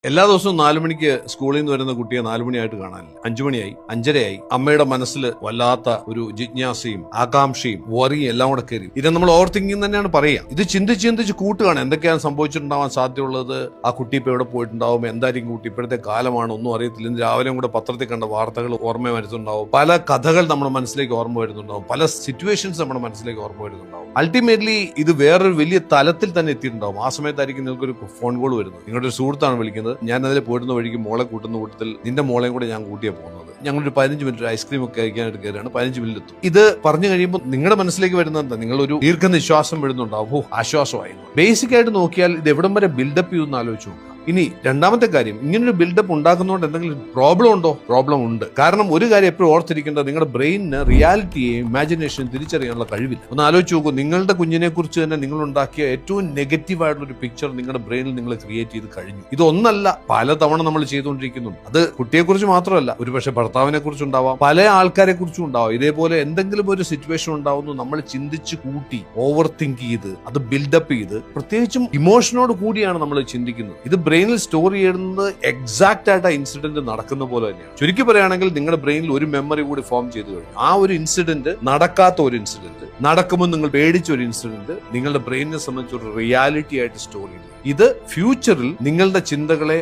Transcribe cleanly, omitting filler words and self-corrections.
എല്ലാ ദിവസവും 4 മണിക്ക് സ്കൂളിൽ നിന്ന് വരുന്ന കുട്ടിയെ 4 മണിയായിട്ട് കാണാനില്ല. 5 മണിയായി, 5:30ആയി. അമ്മയുടെ മനസ്സിൽ വല്ലാത്ത ഒരു ജിജ്ഞാസയും ആകാംക്ഷയും വറിയും എല്ലാം കൂടെ കയറി. ഇത് നമ്മൾ ഓവർ തിങ്കിങ് തന്നെയാണ് പറയുക. ഇത് ചിന്തിച്ച് കൂട്ടുകയാണ് എന്തൊക്കെയാണ് സംഭവിച്ചിട്ടുണ്ടാവാൻ സാധ്യതയുള്ളത്. ആ കുട്ടി ഇപ്പൊ എവിടെ പോയിട്ടുണ്ടാവും, എന്തായിരിക്കും കുട്ടി, ഇപ്പോഴത്തെ കാലമാണ്, ഒന്നും അറിയത്തില്ല. ഇന്ന് രാവിലെയും കൂടെ പത്രത്തിൽ കണ്ട വാർത്തകൾ ഓർമ്മ വരുന്നുണ്ടാവും, പല കഥകൾ നമ്മുടെ മനസ്സിലേക്ക് ഓർമ്മ വരുന്നുണ്ടാവും, പല സിറ്റുവേഷൻസ് നമ്മുടെ മനസ്സിലേക്ക് ഓർമ്മ വരുന്നുണ്ടാവും. അൾട്ടിമേറ്റ്ലി ഇത് വേറൊരു വലിയ തലത്തിൽ തന്നെ എത്തിയിട്ടുണ്ടാവും. ആ സമയത്തായിരിക്കും നിങ്ങൾക്കൊരു ഫോൺ കോൾ വരുന്നത്, നിങ്ങളുടെ ഒരു സുഹൃത്താണ് വിളിക്കുന്നത്. ഞാൻ അതിൽ പോയിരുന്ന വഴിക്ക് മോളെ കൂട്ടുന്ന കൂട്ടത്തിൽ നിന്റെ മോളെയും കൂടെ ഞാൻ കൂട്ടിയാണ് പോകുന്നത്. ഞങ്ങളൊരു 15 മിനിറ്റ് ഐസ്ക്രീം ഒക്കെ കഴിക്കാനായിട്ട് കയറിയാണ്. 15 മിനിറ്റ് എത്തും. ഇത് പറഞ്ഞു കഴിയുമ്പോൾ നിങ്ങളുടെ മനസ്സിലേക്ക് വരുന്നത് എന്താ? നിങ്ങളൊരു ദീർഘനിശ്വാസം വരുന്നുണ്ടാവും, ആശ്വാസമായി. ബേസിക് ആയിട്ട് നോക്കിയാൽ ഇത് എവിടം വരെ ബിൽഡപ്പ് ചെയ്യുമെന്ന് ആലോചിച്ചു നോക്കുക. ഇനി രണ്ടാമത്തെ കാര്യം, ഇങ്ങനൊരു ബിൽഡപ്പ് ഉണ്ടാക്കുന്നതുകൊണ്ട് എന്തെങ്കിലും പ്രോബ്ലം ഉണ്ടോ? പ്രോബ്ലം ഉണ്ട്. കാരണം ഒരു കാര്യം എപ്പോഴും ഓർത്തിരിക്കേണ്ടത്, നിങ്ങളുടെ ബ്രെയിനിന് റിയാലിറ്റിയെ ഇമാജിനേഷൻ തിരിച്ചറിയാനുള്ള കഴിവില്ല. ഒന്ന് ആലോചിച്ച് നോക്കൂ, നിങ്ങളുടെ കുഞ്ഞിനെ കുറിച്ച് തന്നെ നിങ്ങൾ ഉണ്ടാക്കിയ ഏറ്റവും നെഗറ്റീവ് ആയിട്ടുള്ള ഒരു പിക്ചർ നിങ്ങളുടെ ബ്രെയിനിൽ നിങ്ങൾ ക്രിയേറ്റ് ചെയ്ത് കഴിഞ്ഞു. ഇതൊന്നല്ല, പലതവണ നമ്മൾ ചെയ്തുകൊണ്ടിരിക്കുന്നുണ്ട്. അത് കുട്ടിയെക്കുറിച്ച് മാത്രമല്ല, ഒരുപക്ഷെ ഭർത്താവിനെ കുറിച്ചുണ്ടാവാം, പല ആൾക്കാരെ കുറിച്ചും ഉണ്ടാവാം. ഇതേപോലെ എന്തെങ്കിലും ഒരു സിറ്റുവേഷൻ ഉണ്ടാവുന്നു, നമ്മൾ ചിന്തിച്ച് കൂട്ടി ഓവർ തിങ്ക് ചെയ്ത് അത് ബിൽഡപ്പ് ചെയ്ത്, പ്രത്യേകിച്ചും ഇമോഷനോട് കൂടിയാണ് നമ്മൾ ചിന്തിക്കുന്നത്. ഇത് ബ്രെയിനിൽ സ്റ്റോർ ചെയ്യുന്നത് എക്സാക്ട് ആയിട്ട് ആ ഇൻസിഡന്റ് നടക്കുന്ന പോലെ തന്നെയാണ്. ചുരുക്കി പറയുകയാണെങ്കിൽ നിങ്ങളുടെ ബ്രെയിനിൽ ഒരു മെമ്മറി കൂടി ഫോം ചെയ്തു കഴിഞ്ഞു. ആ ഒരു ഇൻസിഡന്റ് നടക്കാത്ത ഒരു ഇൻസിഡന്റ്, നടക്കുമ്പോൾ നിങ്ങൾ പേടിച്ച ഒരു ഇൻസിഡന്റ് നിങ്ങളുടെ ബ്രെയിനിനെ സംബന്ധിച്ച് ഒരു റിയാലിറ്റി ആയിട്ട് സ്റ്റോർ ചെയ്യുന്നു. ഇത് ഫ്യൂച്ചറിൽ നിങ്ങളുടെ ചിന്തകളെ